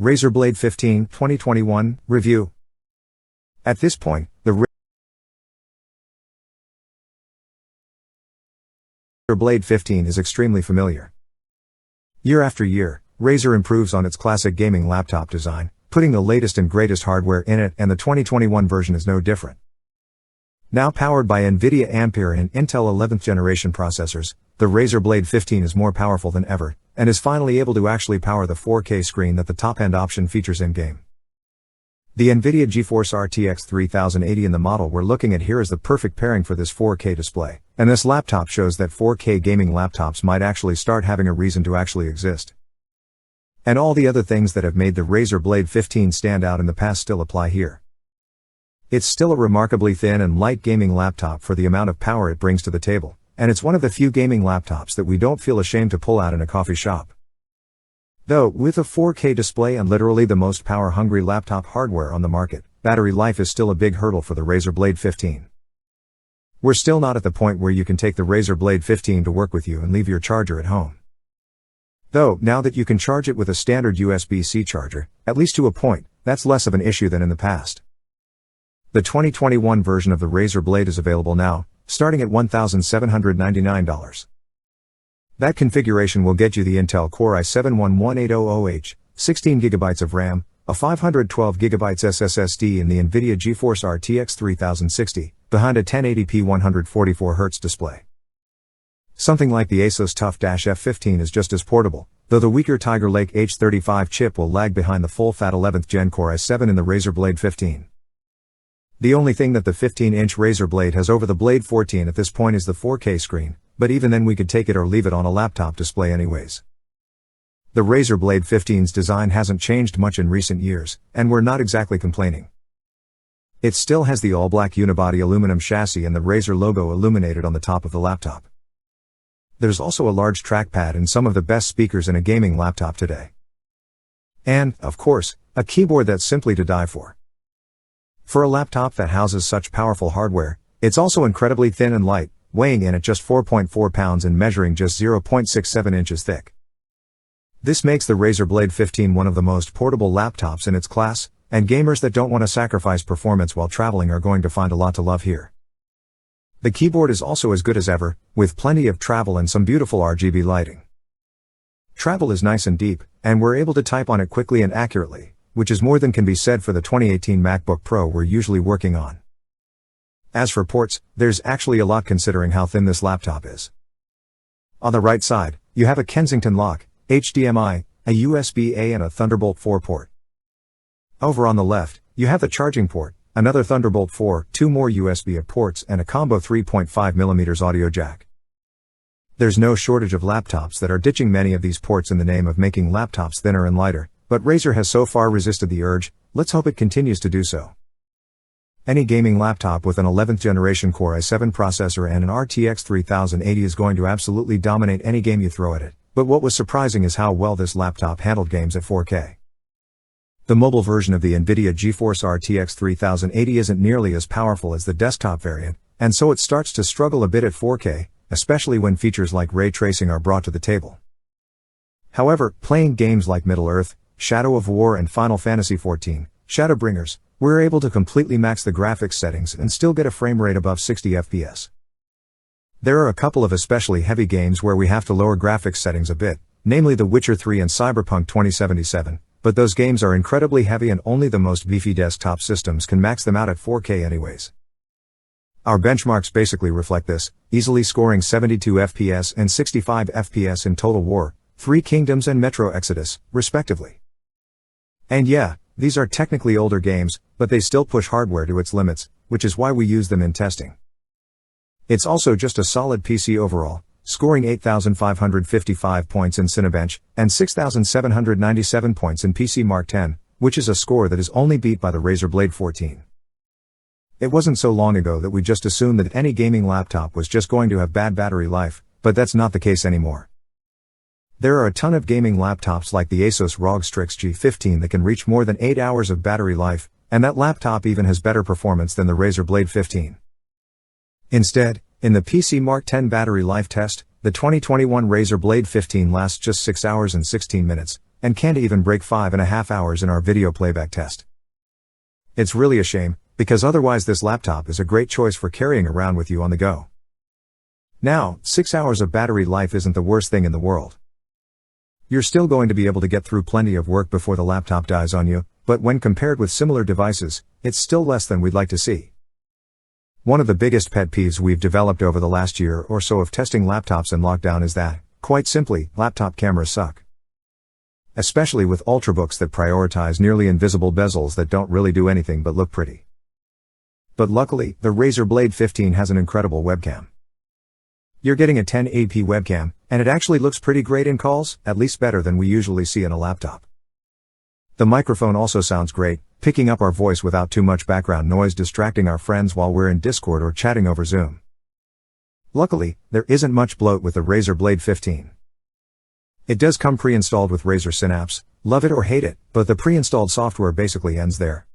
Razer Blade 15 2021 Review. At this point, the Razer Blade 15 is extremely familiar. Year after year, Razer improves on its classic gaming laptop design, putting the latest and greatest hardware in it, and the 2021 version is no different. Now powered by NVIDIA Ampere and Intel 11th generation processors, the Razer Blade 15 is more powerful than ever, and is finally able to actually power the 4K screen that the top-end option features in-game. The NVIDIA GeForce RTX 3080 in the model we're looking at here is the perfect pairing for this 4K display, and this laptop shows that 4K gaming laptops might actually start having a reason to actually exist. And all the other things that have made the Razer Blade 15 stand out in the past still apply here. It's still a remarkably thin and light gaming laptop for the amount of power it brings to the table, and it's one of the few gaming laptops that we don't feel ashamed to pull out in a coffee shop. Though, with a 4K display and literally the most power-hungry laptop hardware on the market, battery life is still a big hurdle for the Razer Blade 15. We're still not at the point where you can take the Razer Blade 15 to work with you and leave your charger at home. Though, now that you can charge it with a standard USB-C charger, at least to a point, that's less of an issue than in the past. The 2021 version of the Razer Blade is available now, starting at $1,799. That configuration will get you the Intel Core i7-11800H, 16GB of RAM, a 512GB SSD and the NVIDIA GeForce RTX 3060, behind a 1080p 144Hz display. Something like the Asus TUF-F15 is just as portable, though the weaker Tiger Lake H35 chip will lag behind the full-fat 11th Gen Core i7 in the Razer Blade 15. The only thing that the 15-inch Razer Blade has over the Blade 14 at this point is the 4K screen, but even then we could take it or leave it on a laptop display anyways. The Razer Blade 15's design hasn't changed much in recent years, and we're not exactly complaining. It still has the all-black unibody aluminum chassis and the Razer logo illuminated on the top of the laptop. There's also a large trackpad and some of the best speakers in a gaming laptop today. And, of course, a keyboard that's simply to die for. For a laptop that houses such powerful hardware, it's also incredibly thin and light, weighing in at just 4.4 pounds and measuring just 0.67 inches thick. This makes the Razer Blade 15 one of the most portable laptops in its class, and gamers that don't want to sacrifice performance while traveling are going to find a lot to love here. The keyboard is also as good as ever, with plenty of travel and some beautiful RGB lighting. Travel is nice and deep, and we're able to type on it quickly and accurately, which is more than can be said for the 2018 MacBook Pro we're usually working on. As for ports, there's actually a lot considering how thin this laptop is. On the right side, you have a Kensington lock, HDMI, a USB-A and a Thunderbolt 4 port. Over on the left, you have the charging port, another Thunderbolt 4, two more USB-A ports and a combo 3.5mm audio jack. There's no shortage of laptops that are ditching many of these ports in the name of making laptops thinner and lighter, but Razer has so far resisted the urge, let's hope it continues to do so. Any gaming laptop with an 11th generation Core i7 processor and an RTX 3080 is going to absolutely dominate any game you throw at it, but what was surprising is how well this laptop handled games at 4K. The mobile version of the NVIDIA GeForce RTX 3080 isn't nearly as powerful as the desktop variant, and so it starts to struggle a bit at 4K, especially when features like ray tracing are brought to the table. However, playing games like Middle-earth, Shadow of War and Final Fantasy XIV, Shadowbringers, we're able to completely max the graphics settings and still get a frame rate above 60 FPS. There are a couple of especially heavy games where we have to lower graphics settings a bit, namely The Witcher 3 and Cyberpunk 2077, but those games are incredibly heavy and only the most beefy desktop systems can max them out at 4K anyways. Our benchmarks basically reflect this, easily scoring 72 FPS and 65 FPS in Total War, Three Kingdoms and Metro Exodus, respectively. And yeah, these are technically older games, but they still push hardware to its limits, which is why we use them in testing. It's also just a solid PC overall, scoring 8,555 points in Cinebench, and 6,797 points in PC Mark X, which is a score that is only beat by the Razer Blade 14. It wasn't so long ago that we just assumed that any gaming laptop was just going to have bad battery life, but that's not the case anymore. There are a ton of gaming laptops like the Asus ROG Strix G15 that can reach more than 8 hours of battery life, and that laptop even has better performance than the Razer Blade 15. Instead, in the PC Mark X battery life test, the 2021 Razer Blade 15 lasts just 6 hours and 16 minutes, and can't even break 5.5 hours in our video playback test. It's really a shame, because otherwise this laptop is a great choice for carrying around with you on the go. Now, 6 hours of battery life isn't the worst thing in the world. You're still going to be able to get through plenty of work before the laptop dies on you, but when compared with similar devices, it's still less than we'd like to see. One of the biggest pet peeves we've developed over the last year or so of testing laptops in lockdown is that, quite simply, laptop cameras suck. Especially with ultrabooks that prioritize nearly invisible bezels that don't really do anything but look pretty. But luckily, the Razer Blade 15 has an incredible webcam. You're getting a 1080p webcam, and it actually looks pretty great in calls, at least better than we usually see in a laptop. The microphone also sounds great, picking up our voice without too much background noise distracting our friends while we're in Discord or chatting over Zoom. Luckily, there isn't much bloat with the Razer Blade 15. It does come pre-installed with Razer Synapse, love it or hate it, but the pre-installed software basically ends there.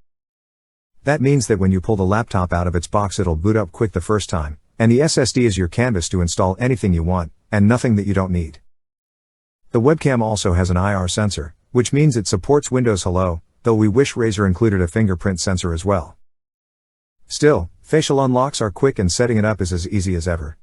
That means that when you pull the laptop out of its box it'll boot up quick the first time, and the SSD is your canvas to install anything you want, and nothing that you don't need. The webcam also has an IR sensor, which means it supports Windows Hello, though we wish Razer included a fingerprint sensor as well. Still, facial unlocks are quick and setting it up is as easy as ever.